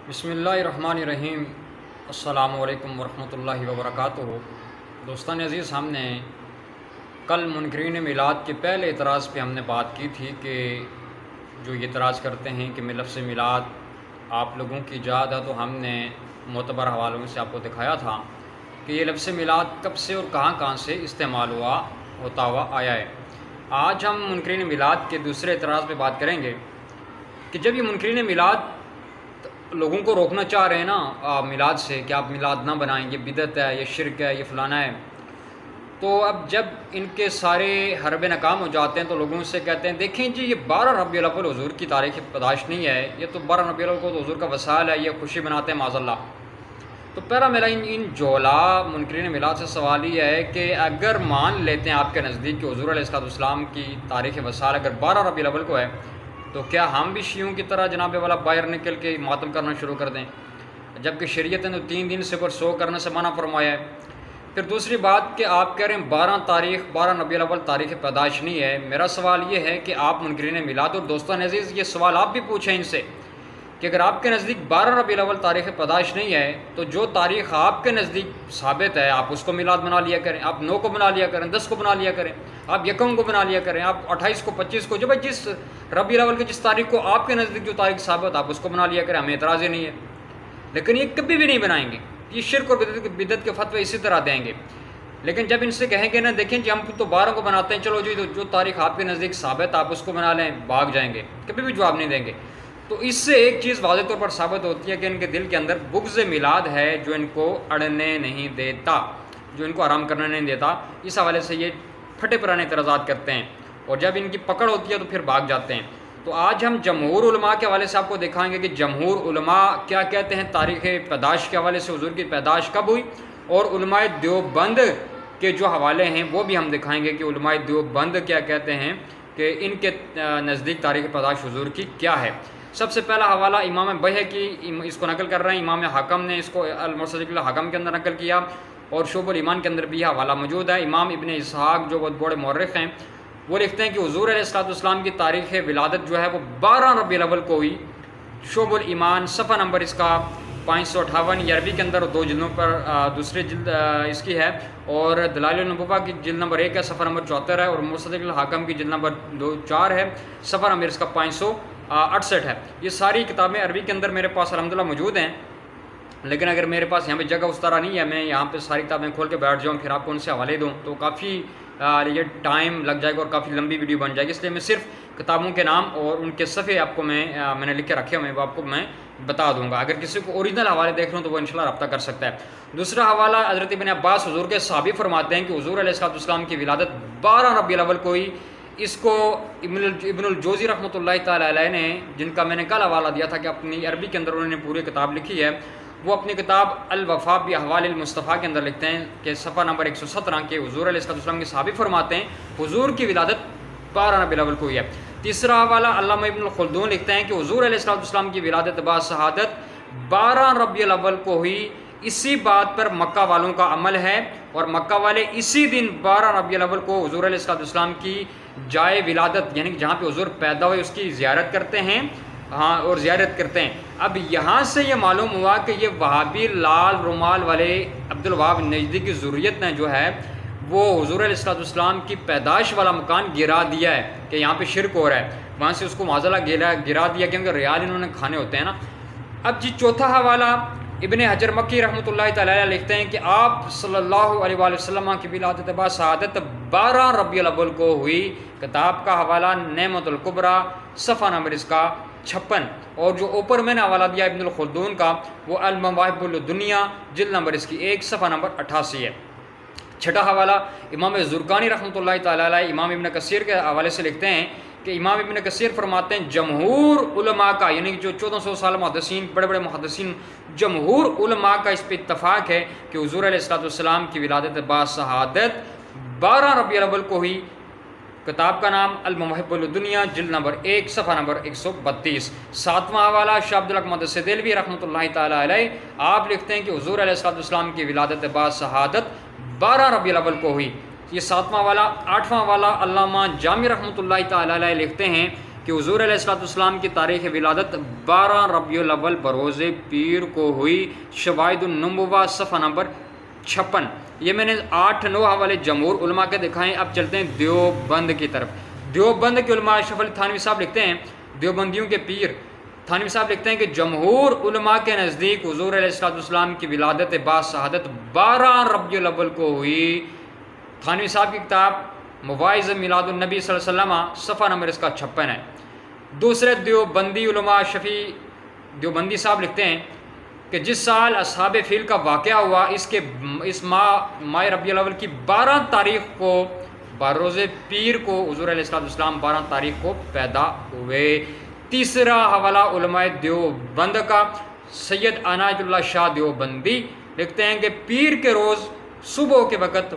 बिस्मिल्लाहिर्रहमानिर्रहीम। अस्सलामुअलैकुम वरहमतुल्लाहि वबरकातुहू। दोस्तान अज़ीज़, हमने कल मुनकरीन मिलाद के पहले एतराज़ पे हमने बात की थी कि जो ये एतराज़ करते हैं कि लफ्ज़ मिलाद आप लोगों की ईजाद है, तो हमने मोतबर हवालों से आपको दिखाया था कि ये लफ्ज़ मिलाद कब से और कहाँ से इस्तेमाल होता हुआ आया है। आज हम मुनकरीन मिलाद के दूसरे एतराज़ पे बात करेंगे कि जब ये मुनकरीन मिलाद लोगों को रोकना चाह रहे हैं ना मिलाद से कि आप मिलाद ना बनाएं, ये बिदत है, ये शिरक है, ये फ़लाना है, तो अब जब इनके सारे हरबे नाकाम हो जाते हैं तो लोगों से कहते हैं देखें जी, ये 12 रबीउल अव्वल हुज़ूर की तारीख़ पैदाइश नहीं है, ये तो 12 रबीउल अव्वल को तो हुज़ूर का वसाल है, ये खुशी मनाते हैं माज़अल्लाह। तो पहला मेरा इन जोला मुनकरीन मिलाद से सवाल ये है कि अगर मान लेते हैं आपके नज़दीक कि हुज़ूर अलैहिस्सलाम की तारीख़ वसाल अगर 12 रबीउल अव्वल को है, तो क्या हम भी शियों की तरह जनाब वाला बाहर निकल के मातम करना शुरू कर दें, जबकि शरीयत ने तो 3 दिन से ऊपर 100 करने से मना फरमाया है। फिर दूसरी बात कि आप कह रहे हैं 12 रबीउल अव्वल तारीख़ पैदाइश नहीं है। मेरा सवाल ये है कि आप मुनकरीन मिलाद और दोस्तों अज़ीज़, ये सवाल आप भी पूछें इनसे कि अगर आपके नज़दीक 12 रबीउल अव्वल तारीख़ पैदाइश नहीं है, तो जो तारीख़ आपके नज़दीक साबित है आप उसको मिलाद बना लिया करें, आप 9 को बना लिया करें, 10 को बना लिया करें, आप यकम को बना लिया करें, आप 28 को, 25 को, जब जिस रबीउल अव्वल की जिस तारीख़ को आपके नज़दीक जो तारीख़ साबित आप उसको बना लिया करें, हमें एतराज़ ही नहीं है। लेकिन ये कभी भी नहीं बनाएंगे, ये शिर्क और बिदत के फतवे इसी तरह देंगे। लेकिन जब इनसे कहेंगे ना देखें जी हम तो 12 को बनाते हैं, चलो जी तो जो तारीख़ आपके नज़दीक साबित आप उसको बना लें, भाग जाएंगे, कभी भी जवाब नहीं देंगे। तो इससे एक चीज़ वाज़ेह तौर पर साबित होती है कि इनके दिल के अंदर बुग़्ज़ मिलाद है जो इनको अड़ने नहीं देता, जो इनको आराम करने नहीं देता। इस हवाले से ये फटे पुराने एतराज़ात करते हैं और जब इनकी पकड़ होती है तो फिर भाग जाते हैं। तो आज हम जमहूर उलमा के हवाले से आपको दिखाएंगे कि जमहूर उलमा क्या कहते हैं तारीख़ पैदाइश के हवाले से, हुज़ूर की पैदाइश कब हुई, और उलमाए देवबंद के जो हवाले हैं वो भी हम दिखाएंगे कि उलमाए देवबंद क्या कहते हैं कि इनके नज़दीक तारीख़ पैदाइश हुज़ूर की क्या है। सबसे पहला हवाला इमाम बहै की इसको नकल कर रहे हैं, इमाम हाकम ने इसको अल-मुसद्दिक़ हाकम के अंदर नकल किया और शुअबुल ईमान के अंदर भी हवाला मौजूद है। इमाम इब्न इसहाक़ जो बहुत बड़े मौरख़ हैं वो लिखते हैं कि हुज़ूर अलैहिस्सलाम की तारीख़ विलादत जो है वो 12 रबीउल अव्वल को हुई। शुअबुल ईमान सफ़ा नंबर इसका 558 ये अरबी के अंदर 2 जिल्दों पर दूसरे जिल्द इसकी है, और दलाइल नबुव्वा की जिल्द नंबर 1 है, सफ़ा नंबर 74 है, और मुसद्दिक़ हाकम की जिल्द नंबर 4 है, सफ़ा नंबर इसका 568 है। ये सारी किताबें अरबी के अंदर मेरे पास अल्हम्दुलिल्लाह मौजूद हैं। लेकिन अगर मेरे पास यहाँ पे जगह उस तरह नहीं है, मैं यहाँ पे सारी किताबें खोल के बैठ जाऊँ फिर आपको उनसे हवाले दूँ तो काफ़ी ये टाइम लग जाएगा और काफ़ी लंबी वीडियो बन जाएगी। इसलिए मैं सिर्फ किताबों के नाम और उनके सफ़े आपको मैंने लिख के रखे हुए हैं वो आपको मैं बता दूँगा। अगर किसी को ओरिजिनल हवाले देख लूँ तो वो इंशाल्लाह रब्ता कर सकता है। दूसरा हवाला हज़रत इब्न अब्बास हुज़ूर के सहाबी फरमाते हैं कि हुज़ूर अलैहिस्सलाम की विलादत 12 रबीउल अव्वल को ही। इसको इब्नुल जोज़ी रहमतुल्लाहि तआला अलैह ने, जिनका मैंने कल हवाला दिया था कि अपनी अरबी के अंदर उन्होंने पूरी किताब लिखी है, वो अपनी किताब अल-वफ़ा बि अहवालिल मुस्तफ़ा के अंदर लिखते हैं कि सफ़ा नंबर 117 के हुज़ूर अलैहिस्सलाम के सहाबी फरमाते हैं हुज़ूर की विलादत 12 रबीउल अव्वल को हुई है। तीसरा हवाला अल्लामा इब्नुल खुल्दून लिखते हैं कि हुज़ूर अलैहिस्सलाम की विलादत बा शहादत 12 रबीउल अव्वल को हुई। इसी बात पर मक्का वालों का अमल है और मक्का वाले इसी दिन 12 रबीउल अव्वल को हुज़ूर अलैहिस्सलाम की जाए विलादत यानी कि जहाँ पे हुज़ूर पैदा हुए उसकी ज़ियारत करते हैं, हाँ, और ज़ियारत करते हैं। अब यहाँ से ये मालूम हुआ कि ये वहाबी लाल रुमाल वाले अब्दुल वहाब नजदी की ज़ुर्रियत ने जो है वो हुज़ूर अलैहिस्सलाम की पैदाइश वाला मकान गिरा दिया है कि यहाँ पे शिरक हो रहा है, वहाँ से उसको माज़अल्लाह गिरा दिया क्योंकि रियाल इन्होंने खाने होते हैं ना। अब जी चौथा हवाला इब्न हजर मक्की रहमतुल्लाहि तआला अलैह लिखते हैं कि आप सल्लल्लाहु अलैहि वसल्लम की विलादत बा शहादत 12 रबीउल अव्वल को हुई। किताब का हवाला नेमतुल कुबरा सफ़ा नंबर इसका 56, और जो ऊपर मैंने हवाला दिया इब्नुल खुल्दून का वो अल-मवाहिबुल दुनिया जिल्द नंबर इसकी 1 सफ़ा नंबर 88 है। छठा हवाला इमाम ज़ुरक़ानी रहमतुल्लाहि तआला अलैह इमाम इब्न कसीर के हवाले से लिखते हैं कि इमाम इब्न कसीर फरमाते हैं जमहूर उलमा का, यानी कि जो 1400 साल मुहद्दिसीन बड़े बड़े मुहद्दिसीन जमहूर उलमा का इस पर इत्तफ़ाक़ है कि हुज़ूर अलैहिस्सलाम की विलादत बा शहादत 12 रबीउल अव्वल को हुई। किताब का नाम अल-मुहिब्बुल दुनिया जिल्द नंबर 1 सफ़ा नंबर 132। सातवां हवाला शाह अब्दुल अहमद सैदलवी रहमतुल्लाहि तआला अलैह, आप लिखते हैं कि हुज़ूर अलैहिस्सलाम की विलादत बा शहादत 12 रबीउल अव्वल को हुई। ये सातवां वाला। आठवां वाला अल्लामा जामी रहमतुल्लाहि तआला अलैह लिखते हैं कि हुज़ूर अलैहिस्सलाम की तारीख़ विलादत 12 रबीउल अव्वल बरोज़ पीर को हुई। शवाहिदुन-नुबुव्वा सफ़ा नंबर 56। ये मैंने 8-9 हवाले जमहूर उलमा के दिखाएं। अब चलते हैं देवबंद की तरफ। देवबंद के उलमा अशरफ अली थानवी साहब लिखते हैं, देवबंदियों के पीर थानवी साहब लिखते हैं कि जमहूर उलमा के नज़दीक हुज़ूर अलैहिस्सलाम की विलादत बाशहादत 12 रबीउल अव्वल को हुई। थानवी साहब की किताब मवाइज़ मिलादुन्नबी सल्लल्लाहु अलैहि वसल्लम सफ़ा नंबर इसका 56 है। दूसरे देवबंदी उलमा शफ़ी देवबंदी साहब लिखते हैं कि जिस साल असहाब फील का वाक़या हुआ इस माह रबीउल अव्वल की 12 तारीख़ को बरोज़ पीर को हुज़ूर अलैहिस्सलाम 12 तारीख़ को पैदा हुए। तीसरा हवाला उलमाए देवबंद का सैयद अनायतुल्लाह शाह देवबंदी लिखते हैं कि पीर के रोज़ सुबह के वक़्त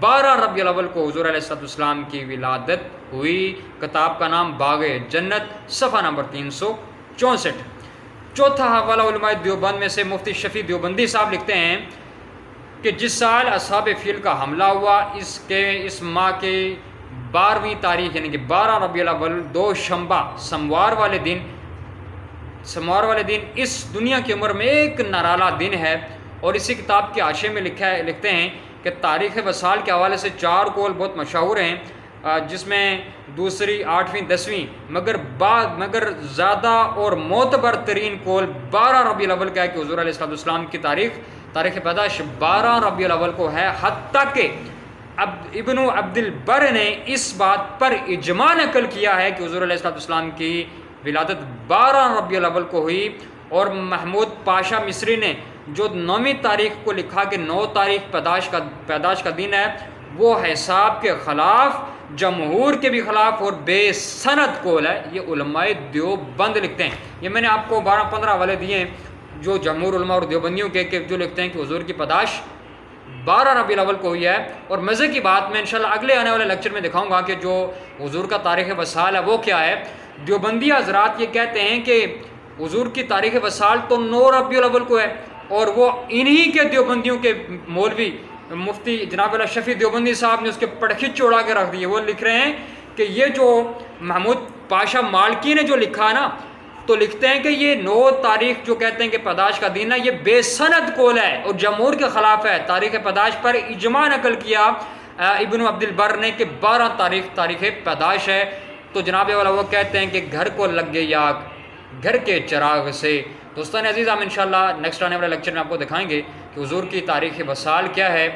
12 रबीउल अव्वल को हुज़ूर अलैहिस्सलाम की विलादत हुई। किताब का नाम बाग़े जन्नत सफ़ा नंबर 364। चौथा हवाला उलमाए देवबंद में से मुफ्ती शफ़ी देवबंदी साहब लिखते हैं कि जिस साल असहाब फील का हमला हुआ इस माह के 12वीं तारीख यानी कि 12 रबीउल अव्वल दोशंबा सोमवार वाले दिन इस दुनिया की उम्र में एक नराला दिन है। और इसी किताब के आशे में लिखते हैं कि तारीख़ वसाल के हवाले से 4 कौल बहुत मशहूर हैं, जिसमें दूसरी 8वीं 10वीं मगर ज़्यादा और मोतबर तरीन कौल 12 रबीउल अव्वल का है कि हुज़ूर अलैहिस्सलाम की तारीख़ पैदाश 12 रबीउल अव्वल को है। हत्ता के अब इब्न अब्दुल बर ने इस बात पर इजमा नकल किया है कि हुज़ूर अलैहिस्सलाम की विलादत 12 रबीउल अव्वल को हुई। और महमूद पाशा मिस्री ने जो 9वीं तारीख़ को लिखा कि 9 तारीख़ पैदाश का दिन है, वो हिसाब के ख़िलाफ़ जमहूर के भी ख़िलाफ़ और बेसनद कौल है। ये उलमाए देवबंद लिखते हैं। ये मैंने आपको 12-15 हवाले दिए हैं जो जमहूर उलमा और देवबंदियों के जो लिखते हैं कि हुज़ूर की पैदाश 12 रबीउल अव्वल को हुई है। और मज़े की बात मैं इंशाल्लाह अगले आने वाले लेक्चर में दिखाऊंगा कि जो हुज़ूर का तारीख़ वसाल है वो क्या है। देवबंदी हज़रात ये कहते हैं कि हुज़ूर की तारीख़ वसाल तो 9 रबीउल अव्वल को है, और वो इन्हीं के देवबंदियों के मौलवी मुफ्ती जनाब अला शफ़ी देवबंदी साहब ने उसके पड़खिच चौड़ा के रख दिए। वो लिख रहे हैं कि ये जो महमूद पाशा मालकी ने जो लिखा है ना, तो लिखते हैं कि ये 9 तारीख़ जो कहते हैं कि पैदाश का दिन है, ये बेसनद कौल है और जमहूर के ख़िलाफ़ है। तारीख़ पैदाश पर इजमा नकल किया इब्न अब्दुल बर ने कि 12 तारीख़ पैदाश है। तो जनाब वाला वो कहते हैं कि घर को लग गई आग घर के चिराग से। दोस्तों अज़ीज़, हम इंशाल्लाह नेक्स्ट आने वाले लेक्चर में आपको दिखाएंगे कि हुज़ूर की तारीख़ वसाल क्या है।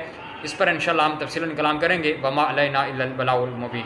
इस पर इंशाल्लाह हम तफसीलन कलाम करेंगे। वमा अलैना इल्लल बलागुल मुबीन।